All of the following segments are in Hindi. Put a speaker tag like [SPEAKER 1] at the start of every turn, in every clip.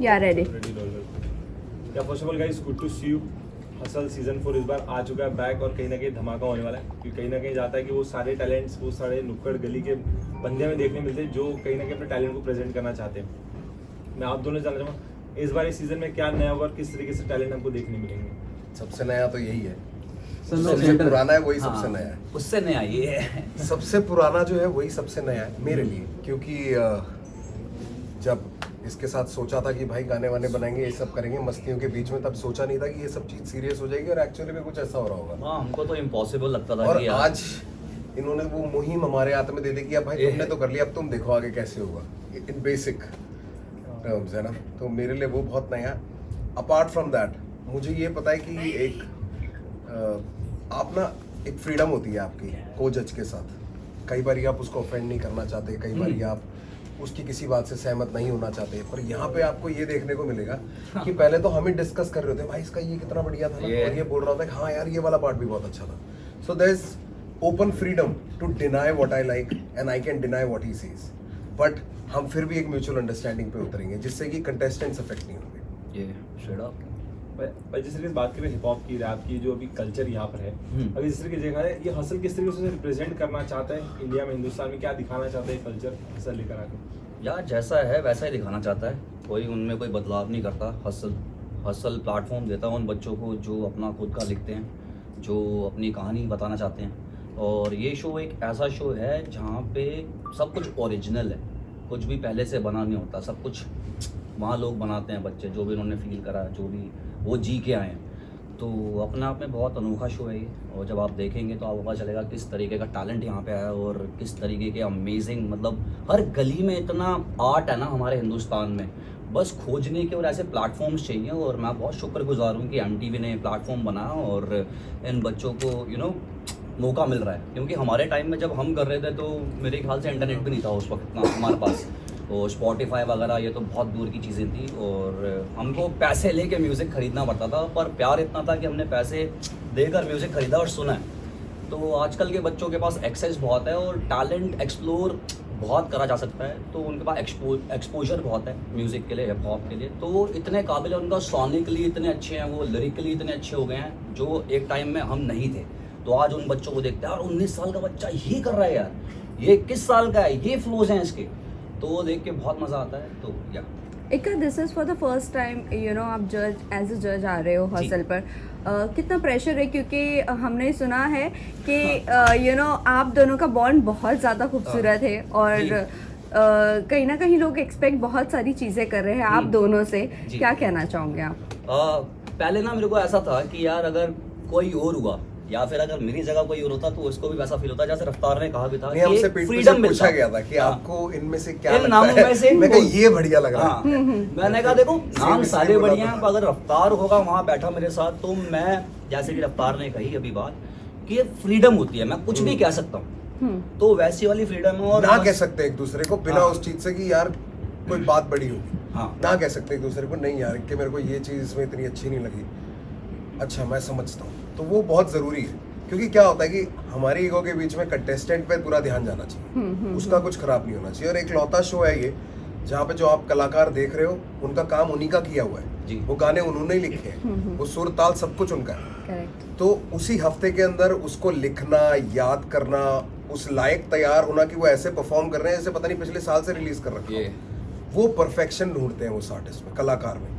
[SPEAKER 1] या ready.
[SPEAKER 2] Yeah first of all guys, good to see you. Hustle season 4 इस बार आ चुका है बैक, और कहीं ना कहीं धमाका होने वाला है, क्योंकि कहीं ना कहीं जाता है कि वो सारे टैलेंट्स, वो सारे नुक्कड़ गली के बंदे में देखने मिलते हैं जो कहीं ना कहीं अपने टैलेंट को प्रेजेंट करना चाहते हैं। मैं आप दोनों से जानना चाहूँगा, इस बार इस सीजन में क्या नया हुआ, किस तरीके से टैलेंट हमको देखने मिलेंगे?
[SPEAKER 3] सबसे नया तो यही है, सबसे पुराना है वही सबसे नया है।
[SPEAKER 4] उससे नया ये है।
[SPEAKER 3] सबसे पुराना जो है वही सबसे नया है मेरे लिए, क्योंकि जब इसके साथ सोचा था कि भाई गाने वाने बनाएंगे, ये सब करेंगे मस्तियों के बीच में, तब सोचा नहीं था कि ये सब चीज सीरियस हो जाएगी और एक्चुअली में कुछ ऐसा हो रहा होगा।
[SPEAKER 4] हाँ, हमको तो इम्पॉसिबल लगता था
[SPEAKER 3] और
[SPEAKER 4] कि
[SPEAKER 3] आज इन्होंने वो मुहिम हमारे हाथ में दे दी कि अब भाई तुमने तो कर लिया, अब तुम देखो आगे कैसे होगा, इन बेसिक टर्म्स है ना। तो मेरे लिए वो बहुत नया। अपार्ट फ्रॉम दैट मुझे ये पता है कि एक आप ना, एक फ्रीडम होती है आपकी को जज के साथ। कई बार आप उसको ऑफेंड नहीं करना चाहते, कई बार आप उसकी किसी बात से सहमत नहीं होना चाहते, पर यहाँ पे आपको ये देखने को मिलेगा कि पहले तो हम ही डिस्कस कर रहे होते, भाई इसका ये कितना बढ़िया था ना, और ये बोल रहा था कि हाँ यार ये वाला पार्ट भी बहुत अच्छा था। So there is open freedom to deny what I like and I can deny what he says, but हम फिर भी एक म्यूचुअल अंडरस्टैंडिंग पे उतरेंगे जिससे कि कंटेस्टेंट्स अफेक्ट नहीं होंगे।
[SPEAKER 4] ये स्ट्रेट अप।
[SPEAKER 2] भाई जिस तरीके से बात करें हिप हॉप की, रैप की, जो अभी कल्चर यहाँ पर है, अभी जिस तरीके से देखा है, ये हसल किस तरीके से रिप्रेजेंट करना चाहता है इंडिया में, हिंदुस्तान में क्या दिखाना चाहता है कल्चर हसल लेकर आकर?
[SPEAKER 4] यार जैसा है वैसा ही दिखाना चाहता है, कोई उनमें कोई बदलाव नहीं करता। हसल प्लेटफॉर्म देता है उन बच्चों को जो अपना खुद का लिखते हैं, जो अपनी कहानी बताना चाहते हैं। और ये शो एक ऐसा शो है जहाँ पे सब कुछ ओरिजिनल है, कुछ भी पहले से बना नहीं होता, सब कुछ वहाँ लोग बनाते हैं, बच्चे जो भी उन्होंने फील करा, जो भी वो जी के आए हैं। तो अपने आप में बहुत अनोखा शो है ये, और जब आप देखेंगे तो आपको पता चलेगा किस तरीके का टैलेंट यहाँ पे आया है और किस तरीके के अमेजिंग, मतलब हर गली में इतना आर्ट है ना हमारे हिंदुस्तान में, बस खोजने के और ऐसे प्लेटफॉर्म्स चाहिए। और मैं बहुत शुक्रगुजार हूँ कि MTV ने प्लेटफॉर्म बनाया और इन बच्चों को मौका मिल रहा है। क्योंकि हमारे टाइम में जब हम कर रहे थे तो मेरे ख्याल से इंटरनेट भी नहीं था उस वक्त इतना हमारे पास, और स्पॉटिफाई वगैरह ये तो बहुत दूर की चीज़ें थी, और हमको पैसे लेके म्यूज़िक ख़रीदना पड़ता था, पर प्यार इतना था कि हमने पैसे देकर म्यूज़िक ख़रीदा और सुना है। तो आजकल के बच्चों के पास एक्सेस बहुत है और टैलेंट एक्सप्लोर बहुत करा जा सकता है, तो उनके पास एक्सपोजर बहुत है म्यूज़िक के लिए, हिप हॉप के लिए, तो वो इतने काबिल है, उनका सॉनिकली इतने अच्छे हैं, वो लिरिकली इतने अच्छे हो गए हैं जो एक टाइम में हम नहीं थे। तो आज उन बच्चों को देखते हैं, यार 19 साल का बच्चा ये कर रहा है, यार ये 21 साल का है, ये फ्लोज हैं इसके, तो वो देख के बहुत मज़ा आता है। तो या
[SPEAKER 1] this is for the first time आप जज एज अ जज आ रहे हो हसल पर, कितना प्रेशर है? क्योंकि हमने सुना है कि आप दोनों का बॉन्ड बहुत ज़्यादा खूबसूरत है, और कहीं ना कहीं लोग एक्सपेक्ट बहुत सारी चीज़ें कर रहे हैं आप दोनों से। क्या कहना चाहोगे आप?
[SPEAKER 4] पहले ना मेरे को ऐसा था कि यार अगर कोई और हुआ या फिर अगर मेरी जगह कोई और होता तो उसको भी वैसा फील होता, जैसे रफ्तार ने कहा भी था कि फ्रीडम पूछा
[SPEAKER 3] गया था कि आपको इनमें से क्या
[SPEAKER 4] लगता है,
[SPEAKER 3] मैं कहा ये बढ़िया लग रहा है।
[SPEAKER 4] मैंने कहा देखो नाम सारे बढ़िया हैं, अगर रफ्तार होगा वहाँ बैठा मेरे साथ, तो मैं जैसे कि रफ्तार ने कही अभी बात कि फ्रीडम होती है, मैं कुछ भी कह सकता हूँ, तो वैसी वाली फ्रीडम है। और
[SPEAKER 3] ना कह सकते एक दूसरे को बिना उस चीज से कि यार कोई बात बड़ी होगी, ना कह सकते एक दूसरे को, नहीं यार कि मेरे को ये चीज इसमें इतनी अच्छी नहीं लगी, अच्छा मैं समझता हूँ। तो वो बहुत जरूरी है, क्योंकि क्या होता है कि हमारे ईगो के बीच में कंटेस्टेंट पे पूरा ध्यान जाना चाहिए, उसका कुछ खराब नहीं होना चाहिए। और एक लौता शो है ये जहाँ पे जो आप कलाकार देख रहे हो उनका काम उन्हीं का किया हुआ है, वो गाने उन्होंने ही लिखे हैं, वो सुर ताल सब कुछ उनका है। तो उसी हफ्ते के अंदर उसको लिखना, याद करना, उस लायक तैयार होना कि वो ऐसे परफॉर्म कर रहे हैं जैसे पता नहीं पिछले साल से रिलीज कर रखा है, वो परफेक्शन ढूंढते हैं उस आर्टिस्ट में, कलाकार में।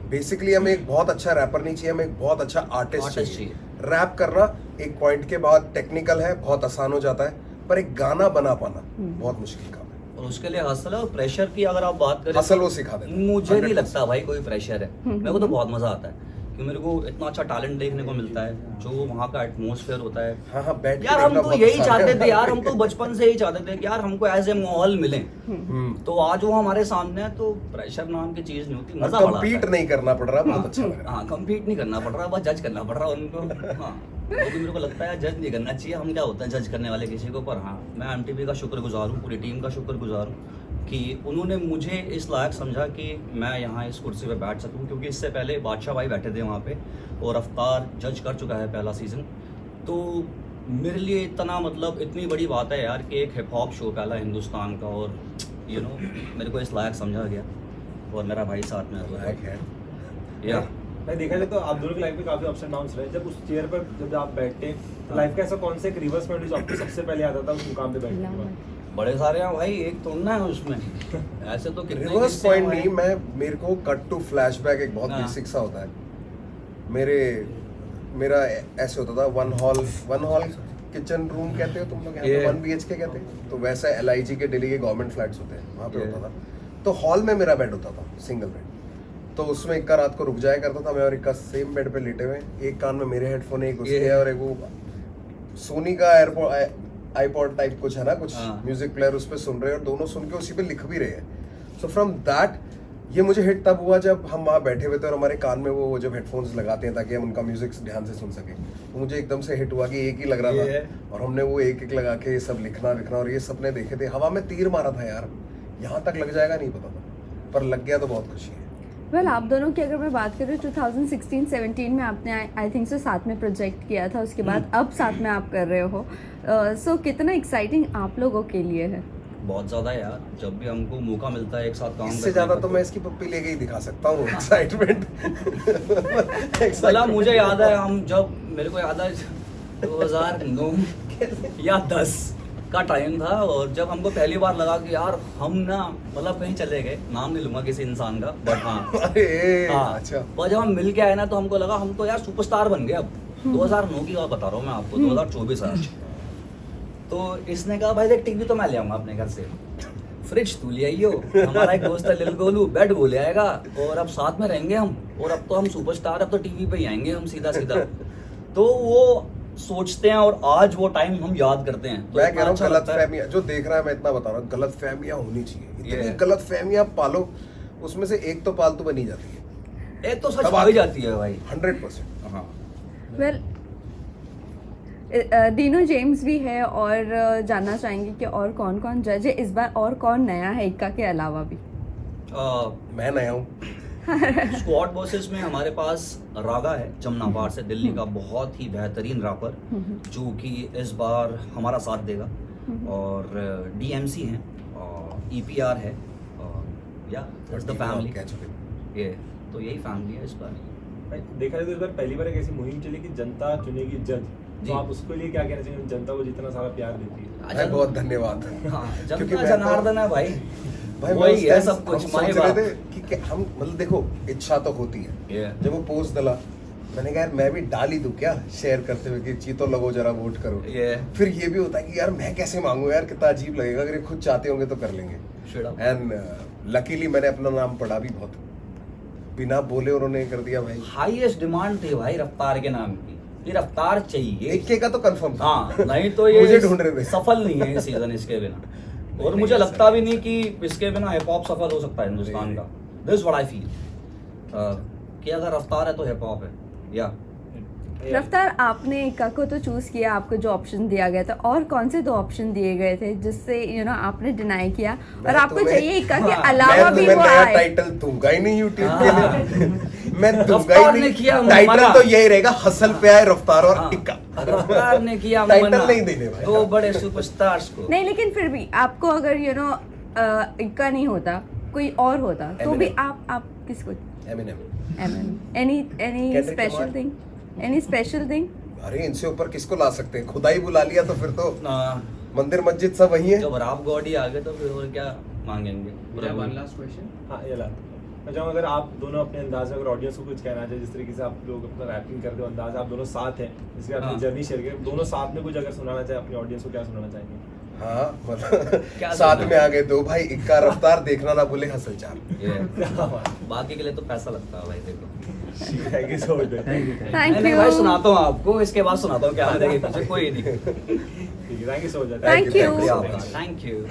[SPEAKER 3] बेसिकली हमें एक बहुत अच्छा रैपर नहीं चाहिए, हमें एक बहुत अच्छा आर्टिस्ट चाहिए। रैप करना एक पॉइंट के बाद टेक्निकल है, बहुत आसान हो जाता है, पर एक गाना बना पाना बहुत मुश्किल काम है।
[SPEAKER 4] और उसके लिए हसल और प्रेशर की अगर आप बात करें,
[SPEAKER 3] हसल वो सिखा देता है।
[SPEAKER 4] मुझे नहीं लगता भाई कोई प्रेशर है, मेरे को तो बहुत मजा आता है कि मेरे को इतना अच्छा टैलेंट देखने को मिलता है, जो वहाँ का एटमॉस्फेयर होता है।
[SPEAKER 3] हाँ, बैठ
[SPEAKER 4] यार हम तो यही चाहते थे यार, हम तो बचपन से ही चाहते थे कि यार हमको ऐसे माहौल मिले, तो आज वो हमारे सामने है, तो प्रेशर नाम की चीज नहीं होती, मजा बड़ा आता है।
[SPEAKER 3] कंपीट नहीं करना पड़ रहा, बहुत अच्छा लग रहा है।
[SPEAKER 4] हाँ, कंपीट नहीं करना पड़ रहा, बस जज करना पड़ रहा उनको। हाँ, वो भी मेरे को लगता है जज नहीं करना चाहिए, हम क्या होते हैं जज करने वाले किसी को। पर हाँ, मैं MTV का शुक्रगुजार हूँ, पूरी टीम का शुक्रगुजार हूँ कि उन्होंने मुझे इस लायक समझा कि मैं यहाँ इस कुर्सी पे बैठ सकूँ, क्योंकि इससे पहले बादशाह भाई बैठे थे वहाँ पे और रफ्तार जज कर चुका है पहला सीज़न। तो मेरे लिए इतना मतलब इतनी बड़ी बात है यार कि एक हिप हॉप शो पहला हिंदुस्तान का, और मेरे को इस लायक समझा गया। और मेरा भाई साथ में
[SPEAKER 3] Black
[SPEAKER 4] है।
[SPEAKER 3] hat.
[SPEAKER 4] या
[SPEAKER 2] मैं देखा जाए तो आप दोनों की लाइफ में काफी अप्स एंड डाउन्स रहे। जब उस चेयर पर जब आप बैठते तो लाइफ का ऐसा कौन सा एक रिवर्स पॉइंट जो आपको सबसे पहले आता था उस मुकाम पे बैठने के बाद?
[SPEAKER 4] बड़े सारे हैं भाई, एक तो ना है उसमें। ऐसे तो कितने
[SPEAKER 3] रिवर्स
[SPEAKER 4] किस्से हैं
[SPEAKER 3] पॉइंट
[SPEAKER 4] भाई।
[SPEAKER 3] नहीं, मेरे को कट टू फ्लैशबैक एक बहुत
[SPEAKER 4] हाँ।
[SPEAKER 3] बेसिक सा होता है। मेरा ऐसे होता था, वन हॉल किचन रूम कहते हो तुम लोग यहाँ पे,
[SPEAKER 4] Yeah.
[SPEAKER 3] 1 BHK कहते हैं, तो वैसा LIG के दिल्ली के गवर्नमेंट फ्लैट्स होते हैं, वहाँ पे
[SPEAKER 4] Yeah.
[SPEAKER 3] होता था। तो हॉल में मेरा बेड होता था, सिंगल बेड। तो उसमें इक्का रात को रुक जाया करता था, मैं और इक्का सेम बेड पे लेटे हुए, एक कान में मेरे हेडफोन, एक उसके
[SPEAKER 4] Yeah.
[SPEAKER 3] और एक वो सोनी का आईपॉड टाइप कुछ है ना, कुछ
[SPEAKER 4] हाँ।
[SPEAKER 3] म्यूजिक प्लेयर उस पे सुन रहे हैं और दोनों सुन के उसी पे लिख भी रहे हैं। सो फ्रॉम दैट ये मुझे हिट तब हुआ जब हम वहाँ बैठे हुए थे और हमारे कान में वो जब हेडफोन्स लगाते हैं ताकि हम उनका म्यूजिक ध्यान से सुन सकें, तो मुझे एकदम से हिट हुआ कि एक ही लग रहा
[SPEAKER 4] ये
[SPEAKER 3] था
[SPEAKER 4] है।
[SPEAKER 3] और हमने वो एक एक लगा के सब लिखना और ये सपने देखे थे। हवा में तीर मारा था यार, यहाँ तक लग जाएगा नहीं पता था, पर लग गया तो बहुत खुशी है।
[SPEAKER 1] वेल आप दोनों की अगर मैं बात करूँ 2016-17 में आपने आई थिंक सो साथ में प्रोजेक्ट किया था, उसके बाद अब साथ में आप कर रहे हो। सो कितना एक्साइटिंग आप लोगों के लिए है?
[SPEAKER 4] बहुत ज़्यादा यार, जब भी हमको मौका मिलता है एक साथ काम
[SPEAKER 3] इससे
[SPEAKER 4] करने
[SPEAKER 3] ज्यादा
[SPEAKER 4] का
[SPEAKER 3] तो मैं इसकी पप्पी लेके ही दिखा सकता हूँ एक्साइटमेंट।
[SPEAKER 4] भला मुझे याद है, हम जब मेरे को याद है 2009 या 10 का टाइम था, और जब हमको पहली बार लगा कि यार हम ना मतलब कहीं चले गए, नाम नहीं लूंगा किसी इंसान का, बट हाँ
[SPEAKER 3] अरे
[SPEAKER 4] हाँ,
[SPEAKER 3] अच्छा,
[SPEAKER 4] और जब हम मिल के आए ना तो हमको लगा हम तो यार सुपरस्टार बन गए अब। 2009 की बात बता रहा हूँ मैं आपको, 2024 आज। तो इसने कहा भाई देख टीवी तो मैं ले आऊंगा अपने घर से, फ्रिज तू ले आइयो, हमारा एक दोस्त है लिल गोलू, बेड वो ले आएगा, और अब साथ में रहेंगे हम, और अब तो हम सुपरस्टार, अब तो टीवी पे ही आएंगे हम सीधा सीधा। तो वो सोचते हैं और आज वो टाइम हम याद करते हैं। तो
[SPEAKER 3] मैं
[SPEAKER 4] इतना
[SPEAKER 3] कह रहा हूँ
[SPEAKER 4] अच्छा
[SPEAKER 3] गलत
[SPEAKER 4] लगता है।
[SPEAKER 3] फहमियाँ जो देख रहा है, मैं इतना बता रहा हूँ, गलत फहमियाँ होनी चाहिए। इतनी
[SPEAKER 4] ये।
[SPEAKER 3] गलत फहमियाँ पालो, उसमें से एक तो पालतू बनी जाती है,
[SPEAKER 4] एक तो सच
[SPEAKER 3] तब
[SPEAKER 4] हो ही
[SPEAKER 3] आती-
[SPEAKER 4] जाती है भाई।
[SPEAKER 3] 100%।
[SPEAKER 4] हाँ
[SPEAKER 1] वेल दीनू जेम्स भी है, और जानना चाहेंगे कि और कौन कौन जज है इस बार, और कौन नया है इक्का के अलावा भी?
[SPEAKER 3] मैं नया हूँ।
[SPEAKER 4] स्क्वाड बॉसेस में हमारे पास रागा है जमनाबाद से, दिल्ली का बहुत ही बेहतरीन रैपर, जो कि इस बार हमारा साथ देगा। और DMC हैं, EPR है, या दैट्स द फैमिली।
[SPEAKER 3] कह चुके।
[SPEAKER 4] ये तो यही फैमिली है इस बार।
[SPEAKER 2] भाई, देखा जाए तो इस बार पहली बार एक ऐसी मुहिम चली कि जनता चुनेगी जज।
[SPEAKER 4] जी।
[SPEAKER 2] तो आप उसके लिए क्या कहना चाहेंगे, जनता को जितना सारा प्यार देती है?
[SPEAKER 3] भाई बहुत धन्यवाद।
[SPEAKER 4] हाँ,
[SPEAKER 3] क्योंकि
[SPEAKER 4] जनता
[SPEAKER 3] मैं तो-
[SPEAKER 4] जनार्दन है भाई,
[SPEAKER 3] भाई
[SPEAKER 4] वही
[SPEAKER 3] उस
[SPEAKER 4] है
[SPEAKER 3] time
[SPEAKER 4] सब कुछ,
[SPEAKER 3] हम
[SPEAKER 4] माँ
[SPEAKER 3] सोच
[SPEAKER 4] बाप।
[SPEAKER 3] रहे थे कि हम मतलब देखो, इच्छा तो होती है।
[SPEAKER 4] ये
[SPEAKER 3] जब वो पोस्ट डाला, मैंने कहा यार मैं भी डाल ही दूं क्या, शेयर करते हुए कि चीतो लगो जरा वोट करो।
[SPEAKER 4] ये
[SPEAKER 3] फिर ये भी होता है कि यार मैं कैसे मांगू यार, कितना अजीब लगेगा, अगर ये खुद चाहते होंगे तो कर लेंगे।
[SPEAKER 4] Straight up।
[SPEAKER 3] एंड लकीली मैंने अपना नाम पढ़ा भी बहुत, बिना बोले उन्होंने कर दिया भाई।
[SPEAKER 4] हाईएस्ट डिमांड थी भाई रफ्तार के नाम की, ये रफ्तार चाहिए।
[SPEAKER 3] एक के का तो कंफर्म था।
[SPEAKER 4] हाँ, नहीं तो ये
[SPEAKER 3] मुझे ढूंढ रहे थे।
[SPEAKER 4] सफल नहीं है ये सीजन इसके बिना, और मुझे लगता भी नहीं कि इसके बिना हिप हॉप सफल हो सकता है हिंदुस्तान का। दिस व्हाट आई फील कि अगर रफ्तार है तो हिप हॉप है। या
[SPEAKER 1] रफ्तार, आपने इक्का को तो चूज किया, आपको जो ऑप्शन दिया गया था, और कौन से 2 ऑप्शन दिए गए थे जिससे आपने डिनाई किया, और
[SPEAKER 3] मैं
[SPEAKER 1] आपको
[SPEAKER 3] तुम्हें-
[SPEAKER 1] चाहिए इक्का के
[SPEAKER 4] हाँ,
[SPEAKER 1] अलावा
[SPEAKER 3] मैं
[SPEAKER 1] भी
[SPEAKER 3] तुम्हें
[SPEAKER 1] वो
[SPEAKER 3] नया
[SPEAKER 1] आए?
[SPEAKER 3] टाइटल दूंगा ही नहीं यूट्यूब के
[SPEAKER 4] हाँ।
[SPEAKER 3] लिए। मैं दूंगा
[SPEAKER 4] रफ्तार
[SPEAKER 3] ही
[SPEAKER 4] ने
[SPEAKER 3] नहीं।
[SPEAKER 4] किया
[SPEAKER 3] टाइटल
[SPEAKER 4] मना।
[SPEAKER 3] तो यही रहेगा, हसल पे आए रफ्तार और
[SPEAKER 4] हाँ,
[SPEAKER 3] इक्का।
[SPEAKER 4] रफ्तार ने किया
[SPEAKER 3] टाइटल
[SPEAKER 4] मना
[SPEAKER 3] नहीं देने भाई।
[SPEAKER 4] 2 बड़े सुपरस्टार्स को।
[SPEAKER 1] नहीं, लेकिन फिर भी आपको अगर इक्का नहीं होता, कोई और होता, तो भी
[SPEAKER 3] Eminem।
[SPEAKER 1] आप किसको?
[SPEAKER 3] Eminem।
[SPEAKER 1] Any
[SPEAKER 3] Kendrick
[SPEAKER 1] special
[SPEAKER 3] Lamar।
[SPEAKER 1] Thing? Any special thing?
[SPEAKER 3] अरे इनसे ऊपर किसको ला सकते हैं, खुदा ही बुला लिया तो फिर तो
[SPEAKER 4] हाँ,
[SPEAKER 3] मंदिर मस्जिद सब वही है।
[SPEAKER 4] जब राव गॉड ही आ गए तो फिर और क्या मांगेंगे।
[SPEAKER 5] मेरा वन लास्ट क्वेश्चन,
[SPEAKER 2] हाँ ये ला, मैं चाहूँगा अगर आप दोनों अपने अंदाज में अगर ऑडियंस को कुछ कहना चाहे, जिस तरीके से आप लोग अपना रैपिंग करते हो अंदाज, आप दोनों साथ हैं, जिसके अपनी
[SPEAKER 4] हाँ।
[SPEAKER 2] जर्नी शेयर करें, दोनों साथ में कुछ अगर सुनाना चाहे अपनी ऑडियंस को, क्या सुनाना चाहेंगे?
[SPEAKER 3] हाँ मतलब
[SPEAKER 4] क्या
[SPEAKER 3] साथ
[SPEAKER 4] सुना?
[SPEAKER 3] में आ गए 2 भाई, इक्का रफ्तार, देखना ना भूले हसल चार।
[SPEAKER 4] ये
[SPEAKER 2] क्या बात
[SPEAKER 4] बाकी के लिए तो पैसा लगता है भाई, देखो।
[SPEAKER 2] है। Thank you so much.
[SPEAKER 1] Thank
[SPEAKER 4] नहीं भाई,
[SPEAKER 1] यू।
[SPEAKER 4] सुनाता हूँ आपको, इसके बाद सुनाता हूँ क्या देंगे पीछे कोई नहीं।
[SPEAKER 2] ठीक है, thank you so much.
[SPEAKER 1] Thank you।
[SPEAKER 4] Thank you.